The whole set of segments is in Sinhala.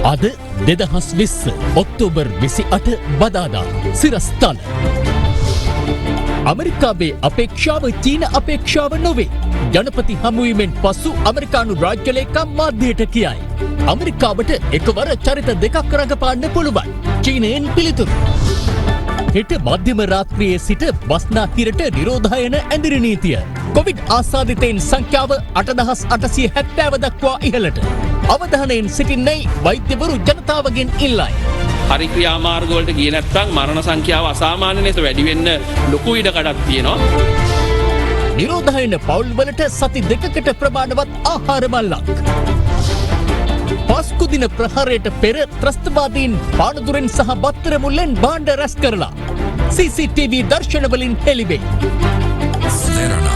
අද 2020 ඔක්තෝබර් 28 බදාදා සිරස්තල. අමරිකාවේ අපේක්ෂාව චීන අපේක්ෂාව නොවේ. ජනපති හමුවීමෙන් පසු අමරිකානු රාජ්‍ය ලේකම් මාධ්‍යයට කියයි. අමරිකාවට එකවර චරිත දෙකක් රඟපාන්න පුළුවන්. චීනයෙන් පිළිතුරු. හෙට මධ්‍යම රාත්‍රියේ සිට බස්නාහිරට නිරෝධායන ඇඳිරි නීතිය. කොවිඩ් ආසාදිතයින් සංඛ්‍යාව 8870 දක්වා ඉහළට. අවධානයෙන් සිටින්නේ වෛද්‍යවරු ජනතාවගෙන් ඉල්ලයි. හරි ක්‍රියාමාර්ග වලට ගියේ නැත්නම් මරණ සංඛ්‍යාව අසාමාන්‍ය ලෙස වැඩි වෙන්න ලොකු ඉඩකඩක් තියෙනවා. නිරෝධායන පවුල්වලට සති දෙකකට ප්‍රමාණවත් ආහාර මල්ලක්. පස්කු දින ප්‍රහාරයට පෙර ත්‍රස්තවාදීන් පානදුරෙන් සහ බත්තර මුල්ලෙන් භාණ්ඩ රැස් කරලා CCTV දර්ශනවලින් හෙළිවේ. Verana.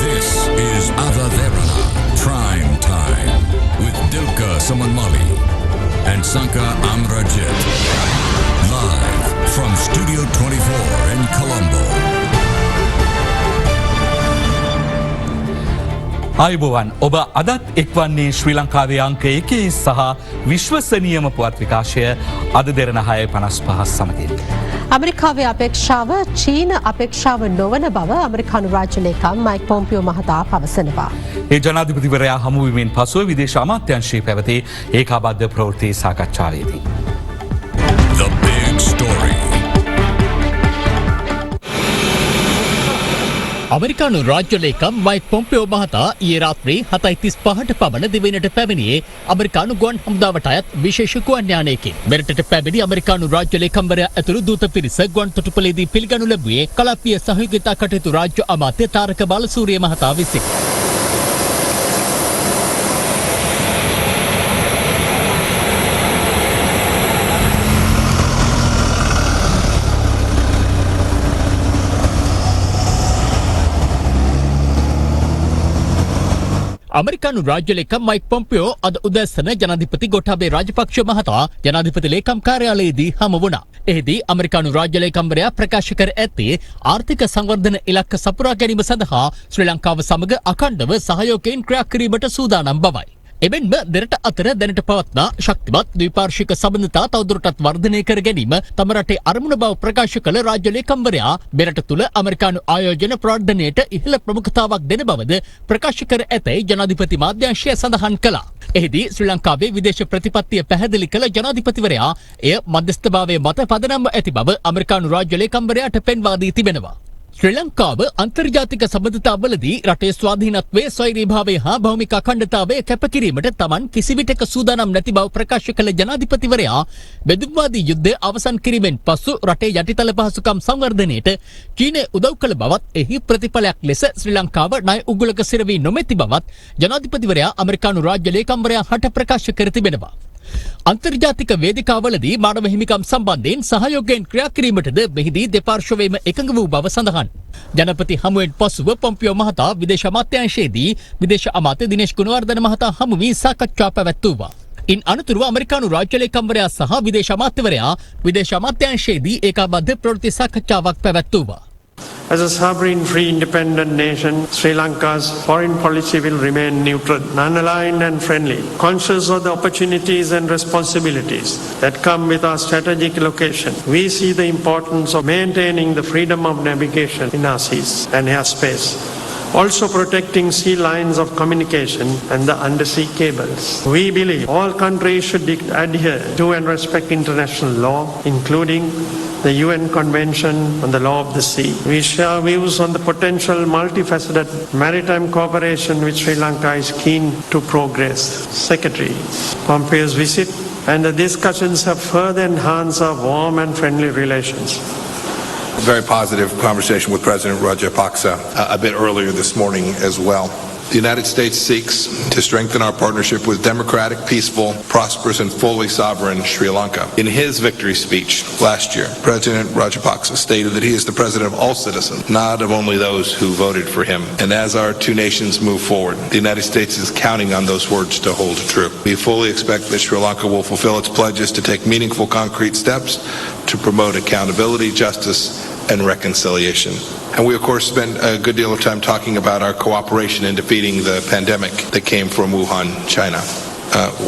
This is Ava Verana. Prime time with Dilka Samanmali and Sanka Amrajit. Live from Studio 24 in Colombo. ආයුබෝවන් ඔබ අදත් එක්වන්නේ ශ්‍රී ලංකාවේ අංක 1 සහ විශ්වසනීයම පුවත් විකාශය අද දෙරණ 6:55 සමගින්. අමරිකාවේ අපේක්ෂාව චීන අපේක්ෂාව නොවන බව අමරිකානු රාජ්‍ය ලේකම් මයික් පොම්පියෝ මහතා පවසනවා. ඒ ජනාධිපතිවරයා හමුවීමෙන් පසුව විදේශ අමාත්‍යාංශයේ පැවති ඒකාබද්ධ ප්‍රවෘත්ති සාකච්ඡාවේදී. The big story. අමරිකානු රාජ්‍ය ලේකම් මයික් පොම්පියෝ මහතා ඊයේ රාත්‍රී 7:35ට පමණ දිවයිනට පැමිණියේ අමරිකානු ගුවන් හමුදාවට අයත් විශේෂ ගුවන් යානයකින්. මෙරටට පැමිණි අමරිකානු රාජ්‍ය ලේකම්වරයා ඇතුළු දූත පිරිස ගුවන් තොටුපළේදී පිළිගනු ලැබුවේ කලාපීය සහයෝගිතා කටයුතු රාජ්‍ය අමාත්‍ය තාරක බාලසූරිය මහතා විසින්. අමරිකානු රාජ්‍ය ලේකම් මයික් පොම්පියෝ අද උදැසන ජනාධිපති ගෝඨාභය රාජපක්ෂ මහතා ජනාධිපති ලේකම් කාර්යාලයේදී හමු වුණා. එහිදී අමරිකානු රාජ්‍ය ලේකම්වරයා ප්‍රකාශ කර ඇත්තේ ආර්ථික සංවර්ධන ඉලක්ක සපුරා ගැනීම සඳහා ශ්‍රී ලංකාව සමග අඛණ්ඩව සහයෝගයෙන් ක්‍රියා කිරීමට සූදානම් බවයි. එමෙන්ම දෙරට අතර දැනට පවත්නා ශක්තිමත් ද්විපාර්ශ්වික සම්බන්ධතා තවදුරටත් වර්ධනය කර ගැනීම තම රටේ අරමුණ බව ප්‍රකාශ කළ රාජ්‍ය ලේකම්වරයා මෙරට තුළ අමරිකානු ආයෝජන ප්‍රවර්ධනයට ඉහළ ප්‍රමුඛතාවක් දෙන බවද ප්‍රකාශ කර ඇතැයි ජනාධිපති මාධ්‍යංශය සඳහන් කළා. එහිදී ශ්‍රී ලංකාවේ විදේශ ප්‍රතිපත්තිය පැහැදිලි කළ ජනාධිපතිවරයා එය මධ්‍යස්ථභාවයේ මත පදනම්ව ඇති බව අමරිකානු රාජ්‍ය ලේකම්වරයාට පෙන්වා දී තිබෙනවා. ශ්‍රී ලංකාව අන්තර්ජාතික සබඳතාවලදී රටේ ස්වාධීනත්වයේ ස්වෛරීභාවය හා භෞමික අඛණ්ඩතාවය කැපකිරීමට තමන් කිසිවිටක සූදානම් නැති බව ප්‍රකාශ කළ ජනාධිපතිවරයා බෙදුම්වාදී යුද්ධය අවසන් කිරීමෙන් පසු රටේ යටිතල පහසුකම් සංවර්ධනයට චීනය උදව් කළ බවත් එහි ප්‍රතිඵලයක් ලෙස ශ්‍රී ලංකාව ණය උගුලක සිරවී නොමැති බවත් ජනාධිපතිවරයා අමරිකානු රාජ්‍ය ලේකම්වරයා හට ප්‍රකාශ කර තිබෙනවා. අන්තර්ජාතික වේදිකාවලදී මානව හිමිකම් සම්බන්ධයෙන් සහයෝගයෙන් ක්‍රියා කිරීමටද මෙහිදී දෙපාර්ශ්වයේම එකඟ වූ බව සඳහන්. ජනපති හමුවෙන් පසුව පොම්පියෝ මහතා විදේශ අමාත්‍යාංශයේදී විදේශ අමාත්‍ය දිනේෂ් ගුණවර්ධන මහතා හමු වී සාකච්ඡා පැවැත්වුවා. ඉන් අනතුරුව අමරිකානු රාජ්‍ය ලේකම්වරයා සහ විදේශ අමාත්‍යවරයා විදේශ අමාත්‍යාංශයේදී ඒකාබද්ධ ප්‍රවෘත්ති සාකච්ඡාවක් පැවැත්වුවා. As a sovereign, free, independent nation, Sri Lanka's foreign policy will remain neutral, non-aligned and friendly, conscious of the opportunities and responsibilities that come with our strategic location. We see the importance of maintaining the freedom of navigation in our seas and airspace, also protecting sea lines of communication and the undersea cables. We believe all countries should adhere to and respect international law, including the UN Convention on the Law of the Sea. We share views on the potential multifaceted maritime cooperation which Sri Lanka is keen to progress. Secretary Pompeo's visit and the discussions have further enhanced our warm and friendly relations. Very positive conversation with President Rajapaksa a bit earlier this morning as well. The United States seeks to strengthen our partnership with democratic, peaceful, prosperous, and fully sovereign Sri Lanka. In his victory speech last year, President Rajapaksa stated that he is the president of all citizens, not of only those who voted for him. And as our two nations move forward, the United States is counting on those words to hold true. We fully expect that Sri Lanka will fulfill its pledges to take meaningful, concrete steps to promote accountability, justice, and reconciliation. And we, of course, spent a good deal of time talking about our cooperation in defeating the pandemic that came from Wuhan, China.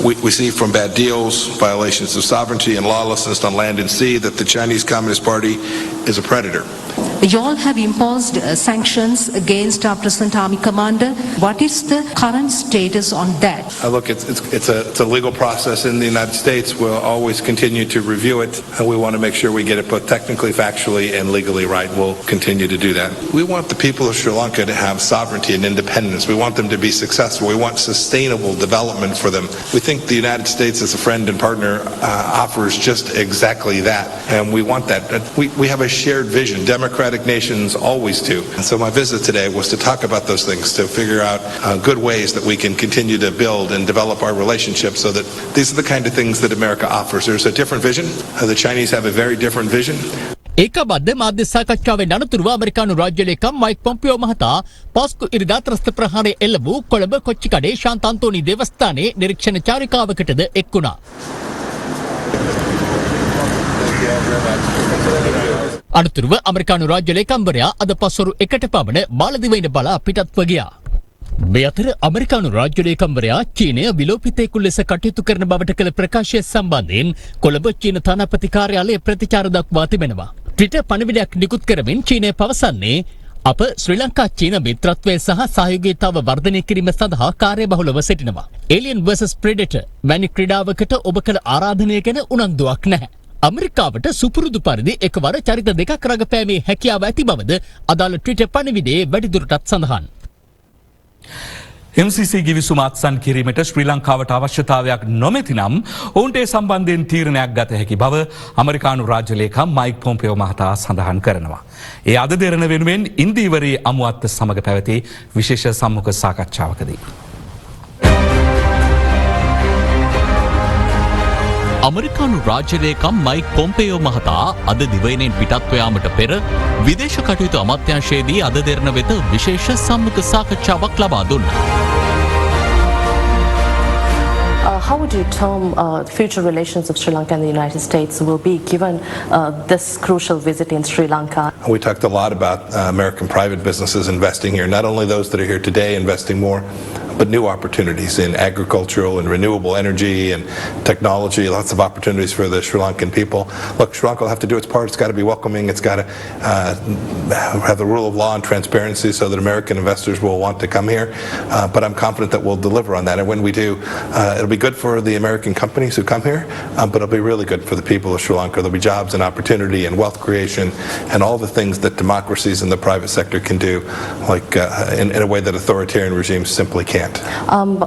We see from bad deals, violations of sovereignty, and lawlessness on land and sea that the Chinese Communist Party is a predator. You all have imposed sanctions against our present army commander. What is the current status on that? Look, it's a legal process in the United States. We'll always continue to review it, and we want to make sure we get it both technically, factually, and legally right. We'll continue to do that. We want the people of Sri Lanka to have sovereignty and independence. We want them to be successful. We want sustainable development for them. We think the United States as a friend and partner offers just exactly that, and we want that. We have a shared vision. Democratic nations always do. And so my visit today was to talk about those things, to figure out good ways that we can continue to build and develop our relationship so that these are the kind of things that America offers. There's a different vision. The Chinese have a very different vision. ඒකාබද්ධ මාධ්‍ය සාකච්ඡාවෙන් අනතුරුව ඇමරිකානු රාජ්‍ය ලේකම් මයික් පොම්පියෝ මහතා පාස්කු ඉරිදා ත්‍රස්ත ප්‍රහාරය එල්ල වූ කොළඹ කොච්චිකඩේ ශාන්ත අන්තෝනි දේවස්ථානයේ නිරීක්ෂණ චාරිකාවකටද එක් වුණා. අනතුරුව ඇමරිකානු රාජ්‍ය ලේකම්වරයා අද පස්වරු 1ට පමණ මාලදිවයින බලා පිටත්ව ගියා. මේ අතර ඇමරිකානු රාජ්‍ය ලේකම්වරයා චීනය විලෝපිතයෙකු ලෙස කටයුතු කරන බවට කළ ප්‍රකාශය සම්බන්ධයෙන් කොළඹ චීන තානාපති කාර්යාලය ප්‍රතිචාර දක්වා තිබෙනවා. ට්විටර් පණිවිඩයක් නිකුත් කරමින් චීනය පවසන්නේ අප ශ්‍රී ලංකා චීන මිත්‍රත්වය සහ සහයෝගීතාව වර්ධනය කිරීම සඳහා කාර්යබහුලව සිටිනවා. Alien vs Predator වැනි ක්‍රීඩාවකට ඔබ කළ ආරාධනය ගැන උනන්දුවක් නැහැ. අමරිකාවට සුපුරුදු පරිදි එකවර චරිත දෙකක් රඟපෑමේ හැකියාව ඇති බවද අදාළ ට්විටර් පණිවිඩයේ වැඩිදුරටත් සඳහන්. MCC ගිවිසුම අත්සන් කිරීමට ශ්‍රී ලංකාවට අවශ්‍යතාවයක් නොමැති නම් ඔවුන්ට ඒ සම්බන්ධයෙන් තීරණයක් ගත හැකි බව ඇමරිකානු රාජ්‍ය ලේකම් මයික් පොම්පියෝ මහතා සඳහන් කරනවා. ඒ අද දෙරණ වෙනුවෙන් ඉන්දීවරයේ අමුවත්ත සමග පැවති විශේෂ සම්මුඛ සාකච්ඡාවකදී. අමරිකානු රාජ්‍ය ලේකම් මයික් පොම්පෙයෝ මහතා අද දිවයිනෙන් පිටත්ව යාමට පෙර විදේශ කටයුතු අමාත්‍යාංශයේදී අද දෙරණ වෙත විශේෂ සම්මුඛ සාකච්ඡාවක් ලබා දුන්නා. How would you term future relations of Sri Lanka and the United States will be given this crucial visit in Sri Lanka? We talked a lot about American private businesses investing here, not only those that are here today investing more, but new opportunities in agricultural and renewable energy and technology, lots of opportunities for the Sri Lankan people. Look, Sri Lanka will have to do its part. It's got to be welcoming. It's got to have the rule of law and transparency so that American investors will want to come here. But I'm confident that we'll deliver on that. And when we do, it'll be good for the American companies who come here, but it'll be really good for the people of Sri Lanka. There'll be jobs and opportunity and wealth creation and all the things that democracies in the private sector can do, like in a way that authoritarian regimes simply can't.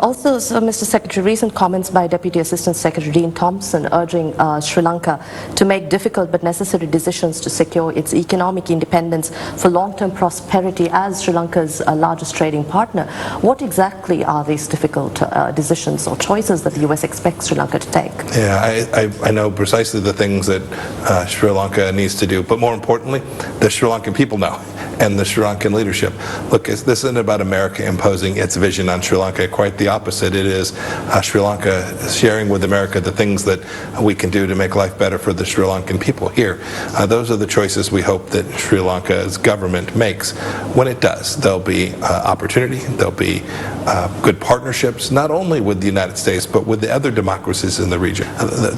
Also, Mr. Secretary, recent comments by Deputy Assistant Secretary Dean Thompson urging Sri Lanka to make difficult but necessary decisions to secure its economic independence for long-term prosperity as Sri Lanka's largest trading partner. What exactly are these difficult decisions or choices that the US expects Sri Lanka to take? Yeah, I know precisely the things that Sri Lanka needs to do, but more importantly, the Sri Lankan people know, and the Sri Lankan leadership. Look, this isn't about America imposing its vision on Sri Lanka. Quite the opposite. It is Sri Lanka sharing with America the things that we can do to make life better for the Sri Lankan people here. Those are the choices we hope that Sri Lanka's government makes. When it does, there'll be opportunity, there'll be good partnerships, not only with the United States, but with the other democracies in the region.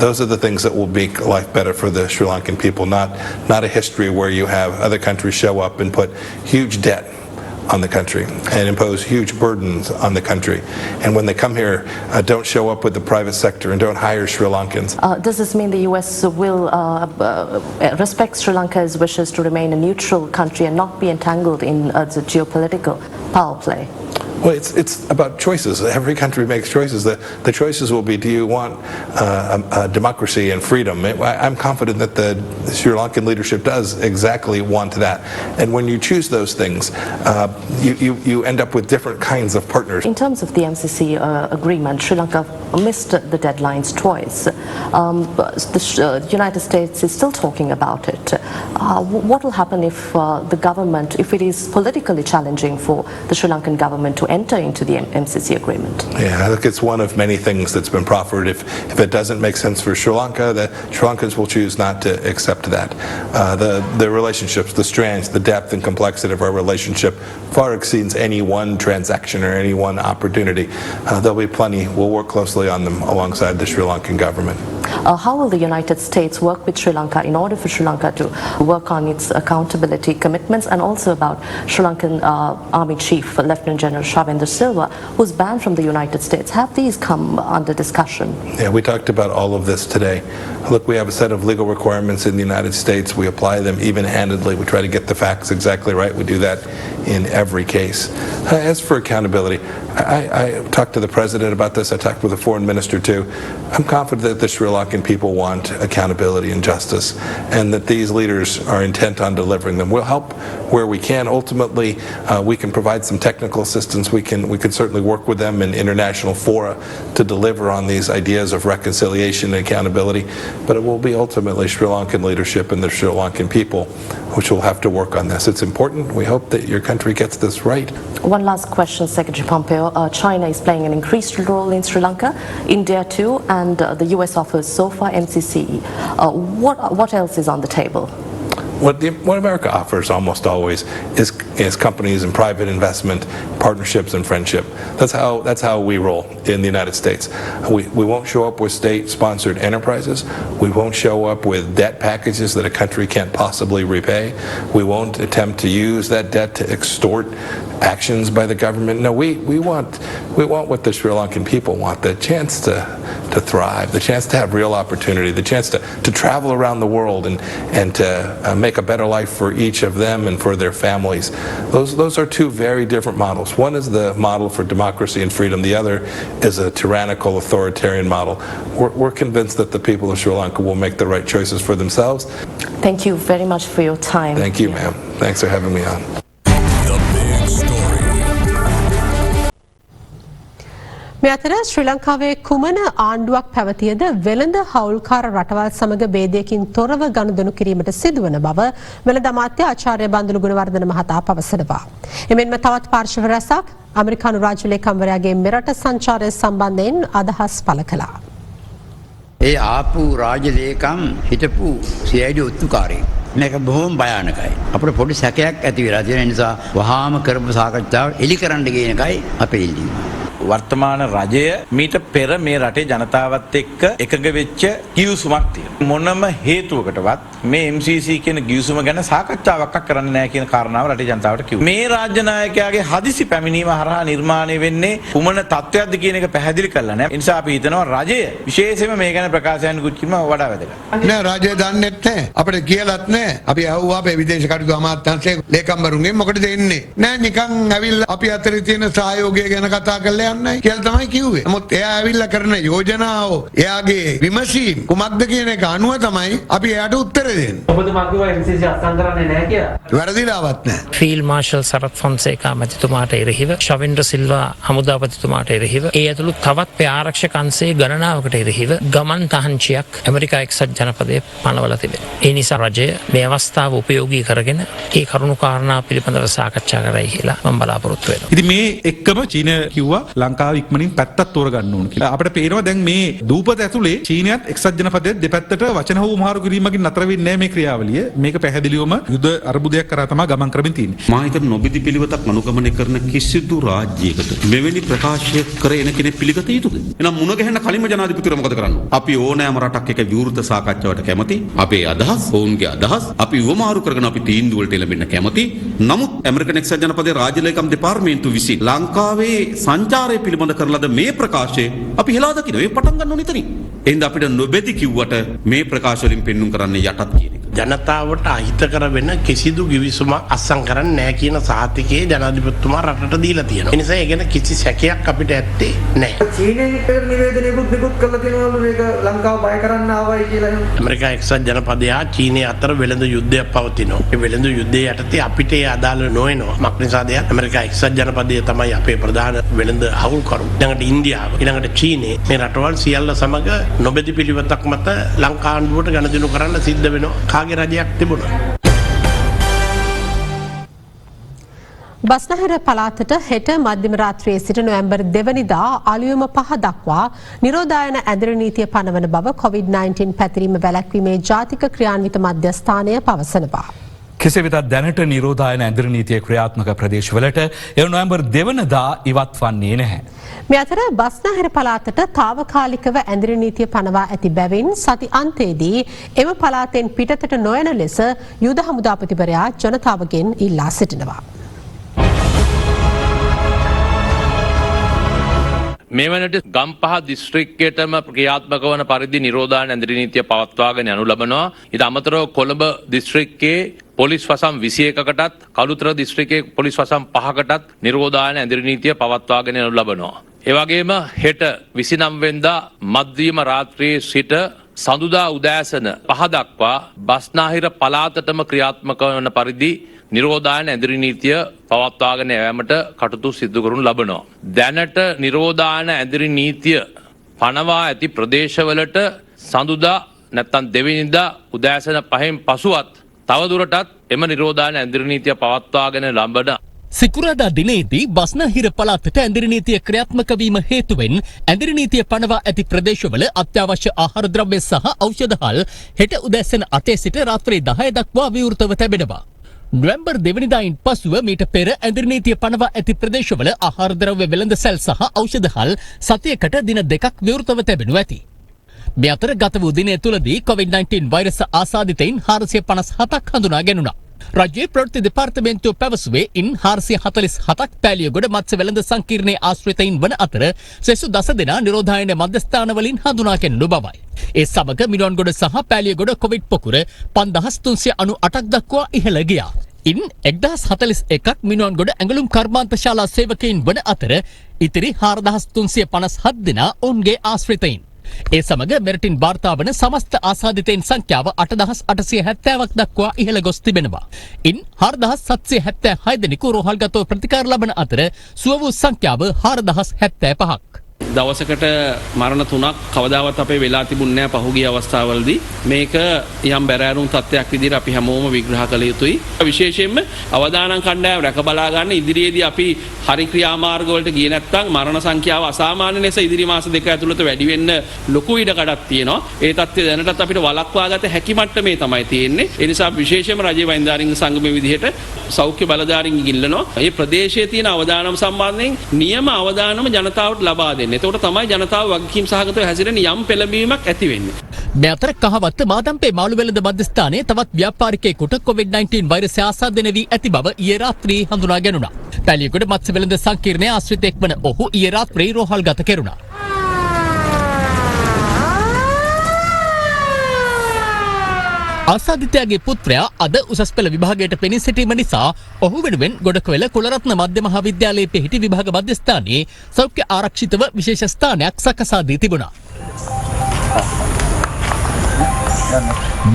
Those are the things that will make life better for the Sri Lankan people, not a history where you have other countries show up and put huge debt on the country and impose huge burdens on the country. And when they come here, don't show up with the private sector and don't hire Sri Lankans. Does this mean the US will respect Sri Lanka's wishes to remain a neutral country and not be entangled in the geopolitical power play? Well, it's about choices. Every country makes choices. The choices will be, do you want democracy and freedom? I'm confident that the Sri Lankan leadership does exactly want that. And when you choose those things, you end up with different kinds of partners. In terms of the MCC agreement, Sri Lanka missed the deadlines twice. The United States is still talking about it. What will happen if the government, if it is politically challenging for the Sri Lankan government to to enter into the MCC agreement? Yeah, I think it's one of many things that's been proffered. If it doesn't make sense for Sri Lanka, the Sri Lankans will choose not to accept that. The relationships, the strands, the depth and complexity of our relationship far exceeds any one transaction or any one opportunity. There'll be plenty. We'll work closely on them alongside the Sri Lankan government. How will the United States work with Sri Lanka in order for Sri Lanka to work on its accountability commitments, and also about Sri Lankan Army Chief Lieutenant General Shavendra Silva, who's banned from the United States? Have these come under discussion? Yeah, we talked about all of this today. Look, we have a set of legal requirements in the United States. We apply them even-handedly. We try to get the facts exactly right. We do that in every case. As for accountability, I talked to the president about this. I talked with the foreign minister too. I'm confident that the Sri Lankan people want accountability and justice, and that these leaders are intent on delivering them. We'll help where we can. Ultimately, we can provide some technical assistance. We can certainly work with them in international fora to deliver on these ideas of reconciliation and accountability. But it will be ultimately Sri Lankan leadership and the Sri Lankan people which will have to work on this. It's important. We hope that your country gets this right. One last question, Secretary Pompeo. China is playing an increased role in Sri Lanka, India too, and the US offers so far MCCE. What else is on the table? What America offers almost always is companies and private investment, partnerships and friendship. That's how we roll in the United States. We won't show up with state-sponsored enterprises. We won't show up with debt packages that a country can't possibly repay. We won't attempt to use that debt to extort actions by the government. No, we want what the Sri Lankan people want: the chance to thrive, the chance to have real opportunity, the chance to travel around the world and to make a better life for each of them and for their families. Those are two very different models. One is the model for democracy and freedom. The other is a tyrannical, authoritarian model. We're convinced that the people of Sri Lanka will make the right choices for themselves. Thank you very much for your time. Thank you, ma'am. Thanks for having me on. The big story. මේ අතර ශ්‍රී ලංකාවේ කුමන ආණ්ඩුවක් පැවතියද වෙළඳ හවුල්කාර රටවල් සමග ભેදයකින් තොරව ගනුදෙනු කිරීමට සිදුවන බව වෙළඳ අමාත්‍ය ආචාර්ය බන්දුලු ගුණවර්ධන මහතා පවසනවා. එමෙන්ම තවත් පාර්ශව රැසක් ඇමරිකානු රාජ්‍ය ලේකම්වරයාගේ මෙරට සංචාරය සම්බන්ධයෙන් අදහස් පළ කළා. ඒ ආපු රාජ්‍ය ලේකම් හිටපු CID ඔත්තුකාරයෙක්. මේක බොහොම භයානකයි. අපිට පොඩි සැකයක් ඇති වෙලා තියෙන නිසා වහාම කරපු සාකච්ඡාව එලි කරන්න කියන එකයි අපේ ඉල්ලීම. වර්තමාන රජය මීට පෙර මේ රටේ ජනතාවත් එක්ක එකඟ වෙච්ච ගිවිසුමක් තියෙනවා. මොනම හේතුවකටවත් මේ MCC කියන ගිවිසුම ගැන සාකච්ඡාවක් කරන්නේ නැහැ කියන කාරණාව රටේ ජනතාවට කිව්වා. මේ රාජ්‍ය නායකයාගේ හදිසි පැමිණීම හරහා නිර්මාණය වෙන්නේ කුමන තත්ත්වයක්ද කියන එක පැහැදිලි කරලා නැහැ. ඒ නිසා අපි හිතනවා රජය විශේෂයෙන්ම මේ ගැන ප්‍රකාශයන් කිරීම වඩා වැදගත්. නෑ රාජ්‍ය දන්නේත් නැහැ. අපිට කියලාත් නැහැ. අපි අහුවා අපේ විදේශ කටයුතු අමාත්‍යාංශයේ ලේකම්වරුන්ගෙන් මොකටද එන්නේ? නෑ නිකන් ඇවිල්ලා අපි අතරේ තියෙන සහයෝගය ගැන කතා කරලා යන්නයි කියලා තමයි කිව්වේ. නමුත් එයා ඇවිල්ලා කරන යෝජනාව එයාගේ විමසීම් කුමක්ද කියන එක අනුව තමයි අපි එයාට උත්තර දෙන්නේ. ඔබතුමා කිව්වා MCC අත්සන් කරන්නේ නැහැ කියලා. වැරදිලාවත් නැහැ. ෆීල්ඩ් මාර්ෂල් සරත් ෆොන්සේකා මැතිතුමාට එරෙහිව ශවෙන්ද්‍ර සිල්වා හමුදාපතිතුමාට එරෙහිව ඒ ඇතුළු තවත් ආරක්ෂක අංශයේ ගණනාවකට එරෙහිව ගමන් තහංචියක් ඇමරිකා එක්සත් ජනපදයේ පනවලා තිබෙනවා. ඒ නිසා රජය මේ අවස්ථාව උපයෝගී කරගෙන ඒ කරුණු කාරණා පිළිබඳව සාකච්ඡා කරයි කියලා මම බලාපොරොත්තු වෙනවා. ඉතින් මේ එක්කම චීන කිව්වා ලංකාව ඉක්මනින් පැත්තක් තෝරගන්න ඕන කියලා. අපිට පේනවා දැන් මේ දූපත ඇතුලේ චීනයත් එක්සත් ජනපදයේ දෙපැත්තට වචන හෝ උමහාරු කිරීමකින් නතර වෙන්නේ නැහැ මේ ක්‍රියාවලිය. මේක පැහැදිලිවම යුද අර්බුදයක් කරා තමයි ගමන් කරමින් තියෙන්නේ. මා හිතන නොබෙදි පිළිවෙතක් අනුගමනය කරන කිසිදු රාජ්‍යයකට මෙවැනි ප්‍රකාශය කර එන කෙනෙක් පිළිගත යුතුද? එහෙනම් මුණ ගැහෙන කලින්ම ජනාධිපතිවරයා මොකද කරන්නේ? අපි ඕනෑම රටක් එක විවෘත සාකච්ඡාවට කැමති. අපේ අදහස්, ඔවුන්ගේ අදහස් අපි උවමාරු කරගෙන අපි තීන්දුව වලට එළඹෙන්න කැමති. නමුත් ඇමරිකන් එක්සත් ජනපදයේ රාජ්‍ය ලේකම් දෙපාර්තමේන්තුව විසින් ලංකාවේ සංචාරය පිළිබඳ කරලද මේ ප්‍රකාශය අපි හෙලා දකින්න. මේ පටන් ගන්න ඕන ඉතින්. එහෙනම් අපිට නොබෙදි කිව්වට මේ ප්‍රකාශ වලින් පෙන්눔 කරන්න යටත් කියන එක. ජනතාවට අහිතකර වෙන කිසිදු ගිවිසුමක් අත්සන් කරන්නේ නැහැ කියන සහතිකයේ ජනාධිපතිතුමා රටට දීලා තියෙනවා. ඒ නිසා ඒ ගැන කිසි සැකයක් අපිට ඇත්තේ නැහැ. චීනයේ නිවේදනයකුත් නිකුත් කරලා තියෙනවලු මේක ලංකාව බය කරන්න ආවයි කියලා. ඇමරිකා එක්සත් ජනපදයා චීනය අතර වෙළඳ යුද්ධයක් පවතිනවා. ඒ වෙළඳ යුද්ධය යටතේ අපිට ඒ අදාළ නොවෙනවා. මක් නිසාද? ඇමරිකා එක්සත් ජනපදය තමයි අපේ ප්‍රධාන වෙළඳ හවුල්කරු. ඊළඟට ඉන්දියාව, ඊළඟට චීනය මේ රටවල් සියල්ල සමග නොබෙදි පිළිවෙතක් මත ලංකා ආණ්ඩුවට ගනුදෙනු කරන්න සිද්ධ වෙනවා. කාගේ රජයක් තිබුණා. බස්නාහිර පළාතට හෙට මධ්‍යම රාත්‍රියේ සිට නොවැම්බර් 2 වෙනිදා අලුයම 5 දක්වා නිරෝධායන ඇඳිරි නීතිය පනවන බව COVID-19 පැතිරීම වැළැක්වීමේ ජාතික ක්‍රියාන්විත මධ්‍යස්ථානය පවසනවා. කෙසේ වෙතත් දැනට නිරෝධායන ඇඳිරි නීතිය ක්‍රියාත්මක ප්‍රදේශවලට එය නොවැම්බර් 2 වෙනිදා ඉවත් වන්නේ නැහැ. මේ අතර බස්නාහිර පළාතට తాවකාලිකව ඇඳිරි නීතිය පනවා ඇති බැවින් සති අන්තයේදී එම පළාතෙන් පිටතට නොයන ලෙස යුද හමුදාපතිවරයා ජනතාවගෙන් ඉල්ලා සිටිනවා. මේ වනට ගම්පහ දිස්ත්‍රික්කයටම ක්‍රියාත්මක වන පරිදි නිරෝධායන ඇඳිරි නීතිය පවත්වාගෙන යනු ලබනවා. ඊට අමතරව කොළඹ දිස්ත්‍රික්කයේ පොලිස් වසම් 21කටත් කළුතර දිස්ත්‍රික්කයේ පොලිස් වසම් 5කටත් නිරෝධායන ඇඳිරි නීතිය පවත්වාගෙන යනු ලබනවා. ඒ වගේම හෙට 29 වෙනිදා මධ්‍යම රාත්‍රියේ සිට සඳුදා උදෑසන 5 දක්වා බස්නාහිර පළාතටම ක්‍රියාත්මක වන පරිදි නිරෝධායන ඇඳිරි නීතිය පවත්වාගෙන යෑමට කටයුතු සිදු කරනු ලබනවා. දැනට නිරෝධායන ඇඳිරි නීතිය පනවා ඇති ප්‍රදේශවලට සඳුදා නැත්නම් දෙවෙනිදා උදෑසන 5න් පසුවත් තවදුරටත් එම නිරෝධායන ඇඳිරි නීතිය පවත්වාගෙන ලබන සිකුරාදා දිනේදී බස්නාහිර පළාතට ඇඳිරි නීතිය ක්‍රියාත්මක වීම හේතුවෙන් ඇඳිරි නීතිය පනවා ඇති ප්‍රදේශවල අත්‍යවශ්‍ය ආහාර ද්‍රව්‍ය සහ ඖෂධහල් හෙට උදෑසන 8 සිට රාත්‍රී 10 දක්වා විවෘතව තිබෙනවා. නොවැම්බර් 2 වෙනිදායින් පසුව මීට පෙර ඇඳිරි නීතිය පනවා ඇති ප්‍රදේශවල ආහාර ද්‍රව්‍ය වෙළඳසැල් සහ ඖෂධහල් සතියකට දින 2ක් විවෘතව තිබෙනු ඇති. මේ අතර ගත වූ දිනය තුලදී COVID-19 වෛරස ආසාදිතයින් 457ක් හඳුනා ගැනුණා. රජයේ ප්‍රවෘත්ති දෙපාර්තමේන්තුව පැවසුවේ ඉන් 447ක් පෑලියගොඩ මත්ස්‍ය වෙළඳ සංකීර්ණයේ ආශ්‍රිතයින් වන අතර සෙසු 10 දෙනා නිරෝධායන මධ්‍යස්ථානවලින් හඳුනා ගැනුණු බවයි. ඒ සමග මිනුවන්ගොඩ සහ පෑලියගොඩ කොවිඩ් පොකුර 5398ක් දක්වා ඉහළ ගියා. ඉන් 1041ක් මිනුවන්ගොඩ ඇඟලුම් කර්මාන්ත ශාලා සේවකයින් වන අතර ඉතිරි 4357 දෙනා ඔවුන්ගේ ආශ්‍රිතයින්. ඒ සමග මෙරටින් වාර්තා වන සමස්ත ආසාදිතයින් සංඛ්‍යාව 8870ක් දක්වා ඉහළ ගොස් තිබෙනවා. ඉන් 4776 දෙනෙකු රෝහල්ගතව ප්‍රතිකාර ලබන අතර සුව වූ සංඛ්‍යාව 4075ක්. දවසකට මරණ 3ක් කවදාවත් අපේ වෙලා තිබුණේ නැහැ පහුගිය අවස්ථාවවලදී. මේක යම් බැරෑරුම් තත්ත්වයක් විදිහට අපි හැමෝම විග්‍රහ කළ යුතුයි. විශේෂයෙන්ම අවදානම් කණ්ඩායම රැක බලා ගන්න ඉදිරියේදී අපි හරි ක්‍රියාමාර්ග වලට ගියේ නැත්නම් මරණ සංඛ්‍යාව අසාමාන්‍ය ලෙස ඉදිරි මාස දෙක ඇතුළත වැඩි වෙන්න ලොකු ඉඩකඩක් තියෙනවා. ඒ තත්ත්වය දැනටත් අපිට වළක්වා ගත හැකි මට්ටමේ තමයි තියෙන්නේ. ඒ නිසා විශේෂයෙන්ම රජයේ වෛද්‍යාරිංග සංගමයේ විදිහට සෞඛ්‍ය බලධාරීන් ඉල්ලනවා. මේ ප්‍රදේශයේ තියෙන අවදානම් සම්බන්ධයෙන් නියම අවදානම ජනතාවට ලබා දෙන්න. එතකොට තමයි ජනතාව වගකීම් සහගතව හැසිරෙන යම් පෙළඹීමක් ඇති වෙන්නේ. මේ අතර කහවත්ත මාදම්පේ මාළු වෙළඳ මධ්‍යස්ථානයේ තවත් ව්‍යාපාරිකයෙකුට COVID-19 වෛරසය ආසාදනය වී ඇති බව ඊයේ රාත්‍රී හඳුනා ගැනුණා. පෑලියගොඩ මත්ස්‍ය වෙළඳ සංකීර්ණයේ ආශ්‍රිතයෙක් වන ඔහු ඊයේ රාත්‍රී රෝහල්ගත කෙරුණා. ආසාදිතයාගේ පුත්‍රයා අද උසස් පෙළ විභාගයට පෙනී සිටීම නිසා ඔහු වෙනුවෙන් ගොඩකවැල කුලරත්න මධ්‍ය මහාවිද්‍යාලයේ පිහිටි විභාග මධ්‍යස්ථානයේ සෞඛ්‍ය ආරක්ෂිතව විශේෂ ස්ථානයක් සකසා දී තිබුණා.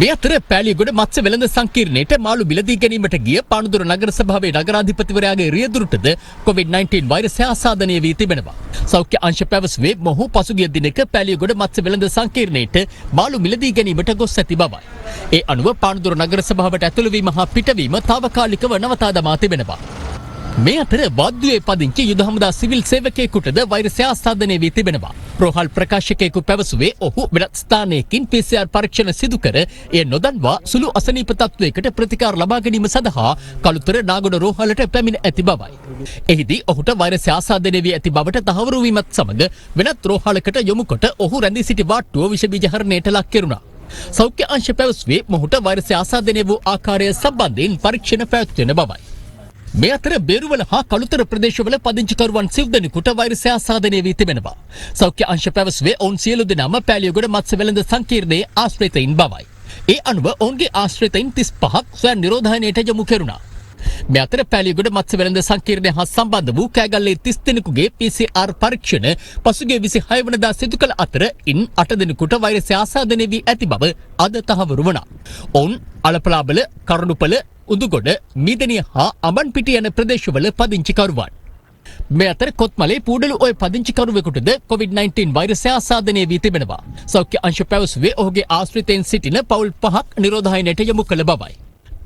මේ අතර පෑලියගොඩ මත්ස්‍ය වෙළඳ සංකීර්ණයට මාළු මිලදී ගැනීමට ගිය පානදුර නගර සභාවේ නගරාධිපතිවරයාගේ රියදුරටද COVID-19 වෛරසය ආසාදනය වී තිබෙනවා. සෞඛ්‍ය අංශ පැවසුවේ මොහු පසුගිය දිනක පෑලියගොඩ මත්ස්‍ය වෙළඳ සංකීර්ණයට මාළු මිලදී ගැනීමට ගොස් ඇති බවයි. ඒ අනුව පානදුර නගර සභාවට ඇතුළු වීම හා පිටවීම తాවකාලිකව නවතා දමා තිබෙනවා. මේ අතර වාද්දුවේ පදිංචි යුද හමුදා සිවිල් සේවකයෙකුටද වෛරසය ආසාදනය වී තිබෙනවා. රෝහල් ප්‍රකාශකයෙකු පැවසුවේ ඔහු වෙනත් ස්ථානයකින් PCR පරීක්ෂණ සිදු කර එය නොදන්වා සුළු අසනීප තත්ත්වයකට ප්‍රතිකාර ලබා ගැනීම සඳහා කළුතර නාගොඩ රෝහලට පැමිණ ඇති බවයි. එහිදී ඔහුට වෛරසය ආසාදනය වී ඇති බවට තහවුරු වීමත් සමග වෙනත් රෝහලකට යොමු කොට ඔහු රැඳී සිටි වාට්ටුව විෂ බීජ හරණයට ලක් කෙරුණා. සෞඛ්‍ය අංශ පැවසුවේ මොහුට වෛරසය ආසාදනය වූ ආකාරය සම්බන්ධයෙන් පරීක්ෂණ පැවැත්වෙන බවයි. මේ අතර බේරුවල හා කළුතර ප්‍රදේශවල පදිංචිකරුවන් සිව් දෙනෙකුට වෛරසය ආසාදනය වී තිබෙනවා. සෞඛ්‍ය අංශ පැවසුවේ ඔවුන් සියලු දෙනාම පෑලියගොඩ මත්ස්‍ය වෙළඳ සංකීර්ණයේ ආශ්‍රිතයින් බවයි. ඒ අනුව ඔවුන්ගේ ආශ්‍රිතයින් 35ක් ස්වයං නිරෝධායනයට යොමු කෙරුණා. මේ අතර පෑලියගොඩ මත්ස්‍ය වෙළඳ සංකීර්ණය හා සම්බන්ධ වූ කෑගල්ලේ 30 දෙනෙකුගේ PCR පරීක්ෂණ පසුගිය 26 වෙනිදා සිදු කළ අතර ඉන් 8 දෙනෙකුට වෛරසය ආසාදනය වී ඇති බව අද තහවුරු වුණා. ඔවුන් අලපලාබල, කරුණුපල, උදුගොඩ, මීදනිය හා අඹන්පිටිය යන ප්‍රදේශවල පදිංචිකරුවන්. මේ අතර කොත්මලේ පූඩලු ඔය පදිංචිකරුවෙකුටද COVID-19 වෛරසය ආසාදනය වී තිබෙනවා. සෞඛ්‍ය අංශ පැවසුවේ ඔහුගේ ආශ්‍රිතයින් සිටින පවුල් 5ක් නිරෝධායනයට යොමු කළ බවයි.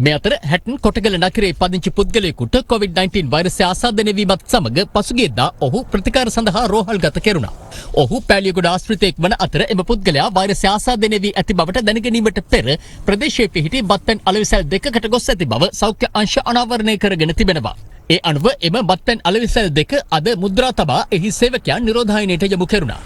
මේ අතර හැටන් කොටගල නගරයේ පදිංචි පුද්ගලයෙකුට COVID-19 වෛරසය ආසාදනය වීමත් සමග පසුගියදා ඔහු ප්‍රතිකාර සඳහා රෝහල්ගත කෙරුණා. ඔහු පැලියගොඩ ආශ්‍රිතයෙක් වන අතර එම පුද්ගලයා වෛරසය ආසාදනය වී ඇති බවට දැනගැනීමට පෙර ප්‍රදේශයේ පිහිටි බත්පැන් අලෙවිසල් දෙකකට ගොස් ඇති බව සෞඛ්‍ය අංශ අනාවරණය කරගෙන තිබෙනවා. ඒ අනුව එම බත්පැන් අලෙවිසල් දෙක අද මුද්‍රා තබා එහි සේවකයන් නිරෝධායනයට යොමු කෙරුණා.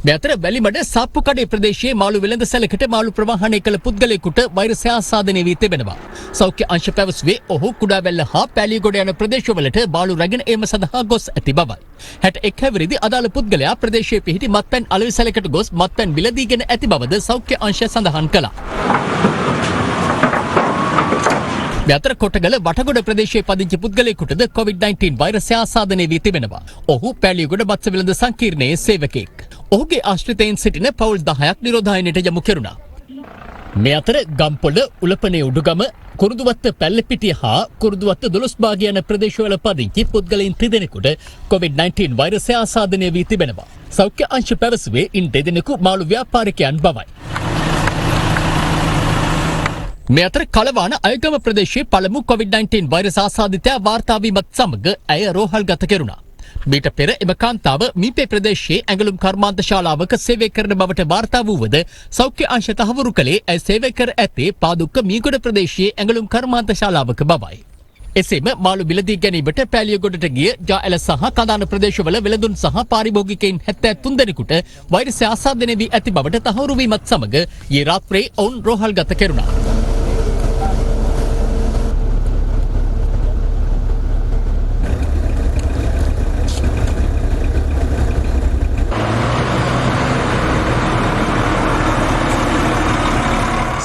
මේ අතර වැලිමඩ සාප්පුකඩේ ප්‍රදේශයේ මාළු වෙළඳ සැලකට මාළු ප්‍රවාහනය කළ පුද්ගලයෙකුට වෛරසය ආසාදනය වී තිබෙනවා. සෞඛ්‍ය අංශ පැවසුවේ ඔහු කුඩාවැල්ල හා පැලියගොඩ යන ප්‍රදේශවලට මාළු රැගෙන ඒම සඳහා ගොස් ඇති බවයි. 61 හැවිරිදි අදාළ පුද්ගලයා ප්‍රදේශයේ පිහිටි මත්පැන් අලෙවිසැලකට ගොස් මත්පැන් මිලදීගෙන ඇති බවද සෞඛ්‍ය අංශය සඳහන් කළා. මේ අතර කොටගල වටගොඩ ප්‍රදේශයේ පදිංචි පුද්ගලයෙකුටද COVID-19 වෛරසය ආසාදනය වී තිබෙනවා. ඔහු පැලියගොඩ බත්ස වෙළඳ සංකීර්ණයේ සේවකයෙක්. ඔහුගේ ආශ්‍රිතයින් සිටින පවුල් 10ක් නිරෝධායනයට යොමු කෙරුණා. මේ අතර ගම්පොළ උලපනේ උඩුගම කුරුදුවත්ත පැල්ලපිටිය හා කුරුදුවත්ත 12 භාග යන ප්‍රදේශවල පදිංචි පුද්ගලයින් 3 දෙනෙකුට COVID-19 වෛරසය ආසාදනය වී තිබෙනවා. සෞඛ්‍ය අංශ පැවසුවේ ඉන් 2 දෙනෙකු මාළු ව්‍යාපාරිකයන් බවයි. මේ අතර කලවාන අයගම ප්‍රදේශයේ පළමු COVID-19 වෛරස් ආසාදිතයා වාර්තා වීමත් සමග ඇය රෝහල්ගත කෙරුණා. මීට පෙර එම කාන්තාව මීපේ ප්‍රදේශයේ ඇඟලුම් කර්මාන්ත ශාලාවක සේවය කරන බවට වාර්තා වූවද සෞඛ්‍ය අංශ තහවුරු කළේ ඇය සේවය කර ඇත්තේ පාදුක්ක මීගොඩ ප්‍රදේශයේ ඇඟලුම් කර්මාන්ත ශාලාවක බවයි. එසේම මාළු මිලදී ගැනීමට පැලියගොඩට ගිය ජාඇල සහ කඳාන ප්‍රදේශවල වෙළඳුන් සහ පාරිභෝගිකයින් 73 දෙනෙකුට වෛරසය ආසාදනය වී ඇති බවට තහවුරු වීමත් සමග ඊ රාත්‍රියේ ඔවුන් රෝහල්ගත කෙරුණා.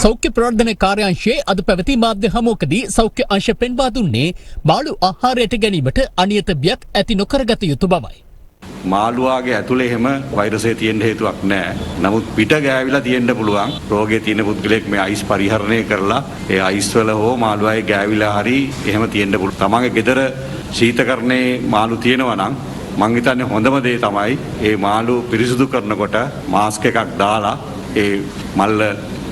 සෞඛ්‍ය ප්‍රවර්ධන කාර්යාංශයේ අද පැවති මාධ්‍ය හමුවකදී සෞඛ්‍ය අංශ පෙන්වා දුන්නේ මාළු ආහාරයට ගැනීමට අනියත බියක් ඇති නොකරගත යුතු බවයි. මාළුවාගේ ඇතුලේ එහෙම වෛරසය තියෙන්න හේතුවක් නැහැ. නමුත් පිට ගෑවිලා තියෙන්න පුළුවන්. රෝගේ තියෙන පුද්ගලෙක් මේ අයිස් පරිහරණය කරලා ඒ අයිස් වල හෝ මාළුවාගේ ගෑවිලා හරි එහෙම තියෙන්න පුළුවන්. තමන්ගේ ගෙදර ශීතකරණේ මාළු තියෙනවා නම් මං හිතන්නේ හොඳම දේ තමයි ඒ මාළු පිරිසිදු කරනකොට මාස්ක් එකක් දාලා ඒ මල්ල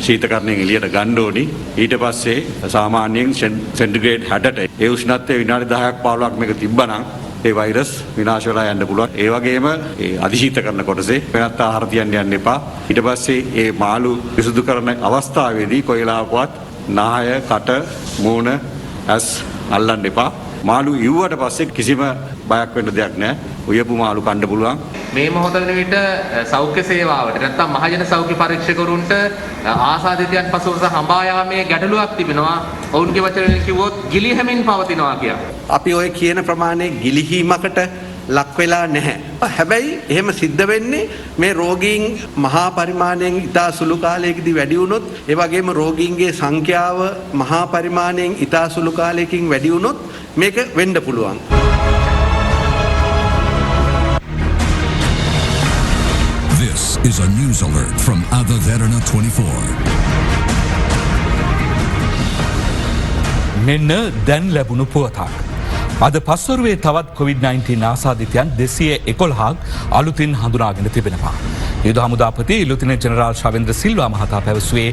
ශීතකරණයෙන් එළියට ගන්න ඕනි. ඊට පස්සේ සාමාන්‍යයෙන් සෙන්ටිග්‍රේඩ් 60ට ඒ උෂ්ණත්වය විනාඩි 10ක් 15ක් මේක තිබ්බනම් ඒ වෛරස් විනාශ වෙලා යන්න පුළුවන්. ඒ වගේම ඒ අධිශීත කරන කොටසේ වෙනත් ආහාර තියන්න යන්න එපා. ඊට පස්සේ ඒ මාළු විසුදු කරන අවස්ථාවේදී කොයිලාවකවත් නාය, කට, මූණ, ඇස් අල්ලන්න එපා. මාළු ඉව්වට පස්සේ කිසිම බයක් වෙන්න දෙයක් නැහැ. උයපු මාළු කන්න පුළුවන්. මේ මොහොත වෙන විට සෞඛ්‍ය සේවාවට නැත්නම් මහජන සෞඛ්‍ය පරීක්ෂකවරුන්ට ආසාදිතයන් පසුවස හඹා යාමේ ගැටලුවක් තිබෙනවා. ඔවුන්ගේ වචනෙන් කිව්වොත් ගිලිහෙමින් පවතිනවා කියලා. අපි ඔය කියන ප්‍රමාණය ගිලිහීමකට ලක් වෙලා නැහැ. හැබැයි එහෙම සිද්ධ වෙන්නේ මේ රෝගීන් මහා පරිමාණයෙන් ඉතා සුළු කාලයකදී වැඩි වුණොත්, ඒ වගේම රෝගීන්ගේ සංඛ්‍යාව මහා පරිමාණයෙන් ඉතා සුළු කාලයකින් වැඩි වුණොත් මේක වෙන්න පුළුවන්. This is a news alert from Ada Derana 24. මෙන්න දැන් ලැබුණු පුවතක්. අද පස්වරුවේ තවත් COVID-19 ආසාදිතයන් 211ක් අලුතින් හඳුනාගෙන තිබෙනවා. යුද හමුදාපති ලුතිනන්ට් ජෙනරාල් ශවෙන්ද්‍ර සිල්වා මහතා පැවසුවේ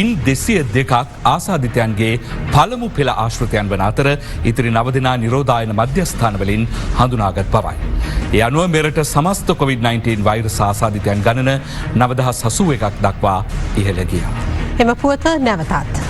ඉන් 202ක් ආසාදිතයන්ගේ පළමු පෙළ ආශ්‍රිතයන් වන අතර ඉතිරි 9 දෙනා නිරෝධායන මධ්‍යස්ථානවලින් හඳුනාගත් බවයි. ඒ අනුව මෙරට සමස්ත COVID-19 වෛරස් ආසාදිතයන් ගණන 9081ක් දක්වා ඉහළ ගියා. එම පුවත නැවතත්.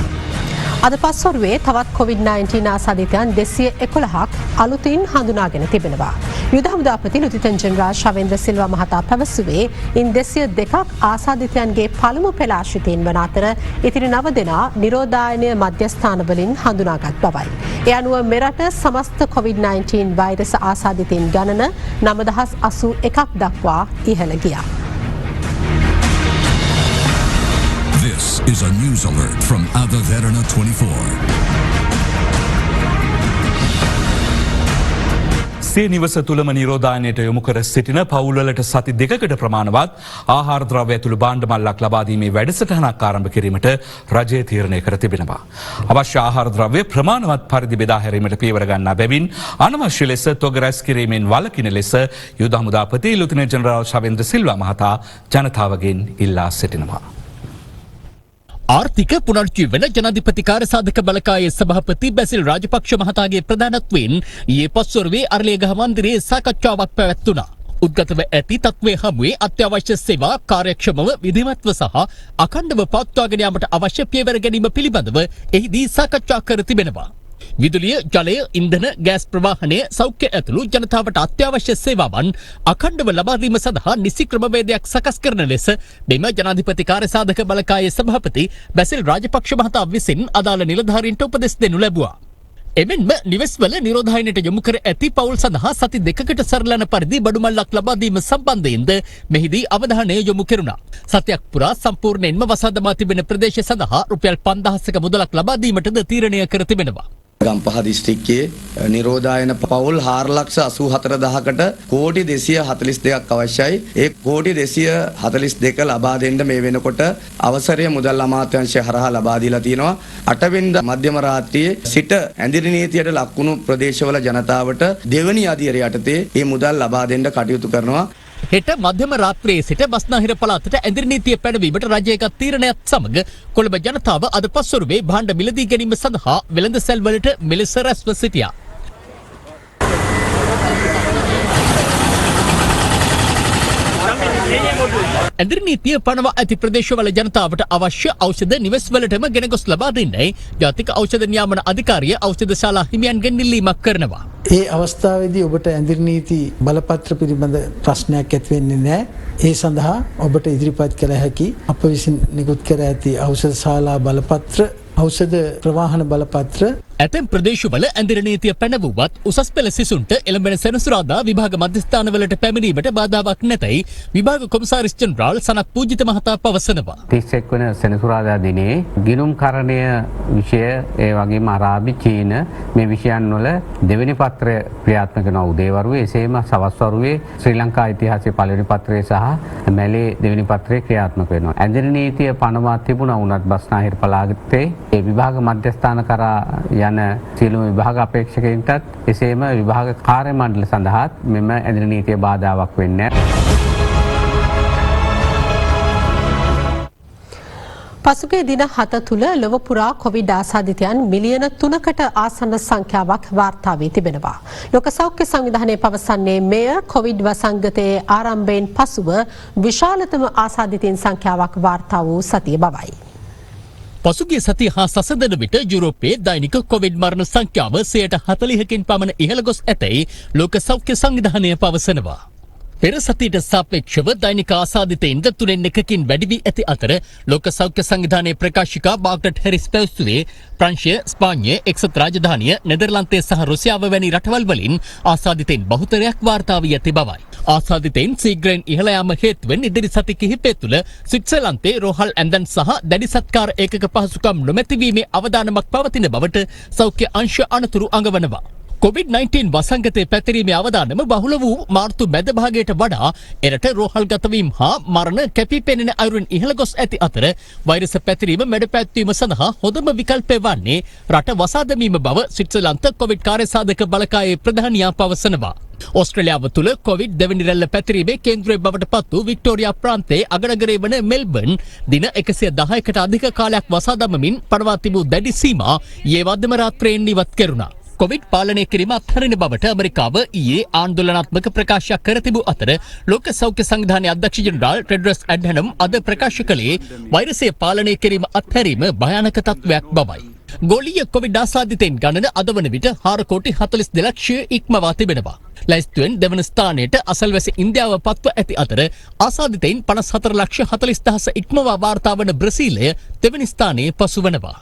අද පස්වරුවේ තවත් COVID-19 ආසාදිතයන් 211ක් අලුතින් හඳුනාගෙන තිබෙනවා. යුද හමුදාපති ලුතිනන්ට් ජෙනරාල් ශවෙන්ද්‍ර සිල්වා මහතා පැවසුවේ ඉන් 202ක් ආසාදිතයන්ගේ පළමු පෙළ ආශ්‍රිතයින් වන අතර ඉතිරි 9 දෙනා නිරෝධායන මධ්‍යස්ථානවලින් හඳුනාගත් බවයි. ඒ අනුව මෙරට සමස්ත COVID-19 වෛරස් ආසාදිතයින් ගණන 9081ක් දක්වා ඉහළ ගියා. This is a news alert from Ada Derana 24. සිය නිවස තුළම නිරෝධායනයට යොමු කර සිටින පවුල්වලට සති 2කට ප්‍රමාණවත් ආහාර ද්‍රව්‍ය ඇතුළු භාණ්ඩ මල්ලක් ලබා දීමේ වැඩසටහනක් ආරම්භ කිරීමට රජය තීරණය කර තිබෙනවා. අවශ්‍ය ආහාර ද්‍රව්‍ය ප්‍රමාණවත් පරිදි බෙදා හැරීමට පියවර ගන්නා බැවින් අනවශ්‍ය ලෙස තොග රැස් කිරීමෙන් වළකින ලෙස යුද හමුදාපති ලුතිනන්ට් ජෙනරාල් ශවෙන්ද්‍ර සිල්වා මහතා ජනතාවගෙන් ඉල්ලා සිටිනවා. ආර්ථික පුනර්ජීවන ජනාධිපති කාර්යසාධක බලකායේ සභාපති බැසිල් රාජපක්ෂ මහතාගේ ප්‍රධානත්වයෙන් ඊයේ පස්වරුවේ අරලියගහ මන්දිරයේ සාකච්ඡාවක් පැවැත්වුණා. උද්ගතව ඇති තත්ත්වයේ හමුවේ අත්‍යවශ්‍ය සේවා කාර්යක්ෂමව විධිමත්ව සහ අඛණ්ඩව පවත්වාගෙන යාමට අවශ්‍ය පියවර ගැනීම පිළිබඳව එහිදී සාකච්ඡා කර තිබෙනවා. විදුලිය, ජලය, ඉන්ධන, ගෑස් ප්‍රවාහනය, සෞඛ්‍ය ඇතුළු ජනතාවට අත්‍යවශ්‍ය සේවාවන් අඛණ්ඩව ලබා දීම සඳහා නිසි ක්‍රමවේදයක් සකස් කරන ලෙස මෙම ජනාධිපති කාර්යසාධක බලකායේ සභාපති බැසිල් රාජපක්ෂ මහතා විසින් අදාළ නිලධාරීන්ට උපදෙස් දෙනු ලැබුවා. එමෙන්ම නිවෙස්වල නිරෝධායනයට යොමු කර ඇති පවුල් සඳහා සති දෙකකට සරලන පරිදි බඩු මල්ලක් ලබා දීම සම්බන්ධයෙන්ද මෙහිදී අවධානය යොමු කෙරුණා. සතියක් පුරා සම්පූර්ණයෙන්ම වසා දමා තිබෙන ප්‍රදේශ සඳහා රුපියල් 5000ක මුදලක් ලබා දීමටද තීරණය කර තිබෙනවා. ගම්පහ දිස්ත්‍රික්කයේ නිරෝධායන පවුල් 4,84,000කට කෝටි 242ක් අවශ්‍යයි. ඒ කෝටි 242 ලබා දෙන්න මේ වෙනකොට අවසරය මුදල් අමාත්‍යාංශය හරහා ලබා දීලා තියෙනවා. 8 වෙනිදා මධ්‍යම රාත්‍රියේ සිට ඇඳිරි නීතියට ලක්වුණු ප්‍රදේශවල ජනතාවට දෙවනි අධීර යටතේ මේ මුදල් ලබා දෙන්න කටයුතු කරනවා. හෙට මධ්‍යම රාත්‍රියේ සිට බස්නාහිර පළාතට ඇඳිරි නීතිය පැනවීමට රජයක තීරණයත් සමග කොළඹ ජනතාව අද පස්වරුවේ භාණ්ඩ මිලදී ගැනීම සඳහා වෙළඳ සැල්වලට මෙලෙස රැස්ව සිටියා. ඇඳිරි නීතිය පනවා ඇති ප්‍රදේශවල ජනතාවට අවශ්‍ය ඖෂධ නිවෙස්වලටම ගෙන ගොස් ලබා දෙන්නයි ජාතික ඖෂධ නියාමන අධිකාරිය ඖෂධ ශාලා හිමියන්ගෙන් ඉල්ලීමක් කරනවා. ඒ අවස්ථාවේදී ඔබට ඇඳිරි නීති බලපත්‍ර පිළිබඳ ප්‍රශ්නයක් ඇති වෙන්නේ නැහැ. ඒ සඳහා ඔබට ඉදිරිපත් කළ හැකි අප විසින් නිකුත් කර ඇති ඖෂධ ශාලා බලපත්‍ර, ඖෂධ ප්‍රවාහන බලපත්‍ර ඇතැම් ප්‍රදේශවල ඇඳිරි නීතිය පැනවුවත් උසස් පෙළ සිසුන්ට එළඹෙන සෙනසුරාදා විභාග මධ්‍යස්ථානවලට පැමිණීමට බාධාවක් නැතයි විභාග කොමසාරිස් ජෙනරාල් සනත් පූජිත මහතා පවසනවා. 31 වන සෙනසුරාදා දිනේ ගිණුම්කරණය විෂය ඒ වගේම අරාබි චීන මේ විෂයන් වල දෙවෙනි පත්‍රය ක්‍රියාත්මක වන උදේවරුවේ එසේම සවස් වරුවේ ශ්‍රී ලංකා ඉතිහාසයේ පළවෙනි පත්‍රය සහ මැලේ දෙවෙනි පත්‍රය ක්‍රියාත්මක වෙනවා. ඇඳිරි නීතිය පනවා තිබුණා වුණත් බස්නාහිර පළාතේ ඒ විභාග මධ්‍යස්ථාන කරා යන සියලුම විභාග අපේක්ෂකයින්ටත් එසේම විභාග කාර්ය මණ්ඩල සඳහාත් මෙම ඇඳිරි නීතිය බාධාවක් වෙන්නේ පසුගිය දින 7 තුළ ලොව පුරා කොවිඩ් ආසාදිතයන් මිලියන 3කට ආසන්න සංඛ්‍යාවක් වාර්තා වී තිබෙනවා. ලෝක සෞඛ්‍ය සංවිධානය පවසන්නේ මෙය කොවිඩ් වසංගතයේ ආරම්භයෙන් පසුව විශාලතම ආසාදිතයින් සංඛ්‍යාවක් වාර්තා වූ සතිය බවයි. පසුගිය සතිය හා සසඳන විට යුරෝපයේ දෛනික කොවිඩ් මරණ සංඛ්‍යාව 40%කින් පමණ ඉහළ ගොස් ඇතැයි ලෝක සෞඛ්‍ය සංවිධානය පවසනවා. පෙර සතියට සාපේක්ෂව දෛනික ආසාදිතයින්ද 3/1කින් වැඩි වී ඇති අතර ලෝක සෞඛ්‍ය සංවිධානයේ ප්‍රකාශිකා මාග්‍රට් හැරිස් පැවසුවේ ප්‍රංශය, ස්පාඤ්ඤය, එක්සත් රාජධානිය, නෙදර්ලන්තය සහ රුසියාව වැනි රටවල් වලින් ආසාදිතයින් බහුතරයක් වාර්තා වී ඇති බවයි. ආසාදිතයින් සීග්‍රයෙන් ඉහළ යාම හේතුවෙන් ඉදිරි සති කිහිපය තුළ ස්විට්සර්ලන්තයේ රෝහල් ඇඳන් සහ දැඩි සත්කාර ඒකක පහසුකම් නොමැතිවීමේ අවදානමක් පවතින බවට සෞඛ්‍ය අංශ අනතුරු අඟවනවා. COVID-19 වසංගතයේ පැතිරීමේ අවදානම බහුල වූ මාර්තු මැද භාගයට වඩා එරට රෝහල්ගත වීම හා මරණ කැපී පෙනෙන අයුරින් ඉහළ ගොස් ඇති අතර වෛරස පැතිරීම මැඩ පැවැත්වීම සඳහා හොඳම විකල්පය වන්නේ රට වසා දැමීම බව ස්විට්සර්ලන්ත කොවිඩ් කාර්යසාධක බලකායේ ප්‍රධානියා පවසනවා. ඕස්ට්‍රේලියාව තුළ කොවිඩ් දෙවැනි රැල්ල පැතිරීමේ කේන්ද්‍රය බවට පත් වූ වික්ටෝරියා ප්‍රාන්තයේ අගනගරය වන මෙල්බර්න් දින 110කට අධික කාලයක් වසා දමමින් පනවා තිබූ දැඩි සීමා ඊයේ මධ්‍යම රාත්‍රියෙන් ඉවත් කෙරුණා. කොවිඩ් පාලනය කිරීම අත්හරින බවට ඇමරිකාව ඊයේ ආන්දෝලනාත්මක ප්‍රකාශයක් කර තිබූ අතර ලෝක සෞඛ්‍ය සංවිධානයේ අධ්‍යක්ෂ ජෙනරාල් ටෙඩ්‍රස් ඇඩ්හනම් අද ප්‍රකාශ කළේ වෛරසය පාලනය කිරීම අත්හැරීම භයානක තත්ත්වයක් බවයි. ගෝලීය කොවිඩ් ආසාදිතයින් ගණන අද වන විට 4,42 ලක්ෂය ඉක්මවා තිබෙනවා. ලැයිස්තුවෙන් දෙවන ස්ථානයට අසල්වැසි ඉන්දියාව පත්ව ඇති අතර ආසාදිතයින් 54,40,000 ඉක්මවා වාර්තා වන බ්‍රසීලය දෙවැනි ස්ථානයේ පසු වනවා.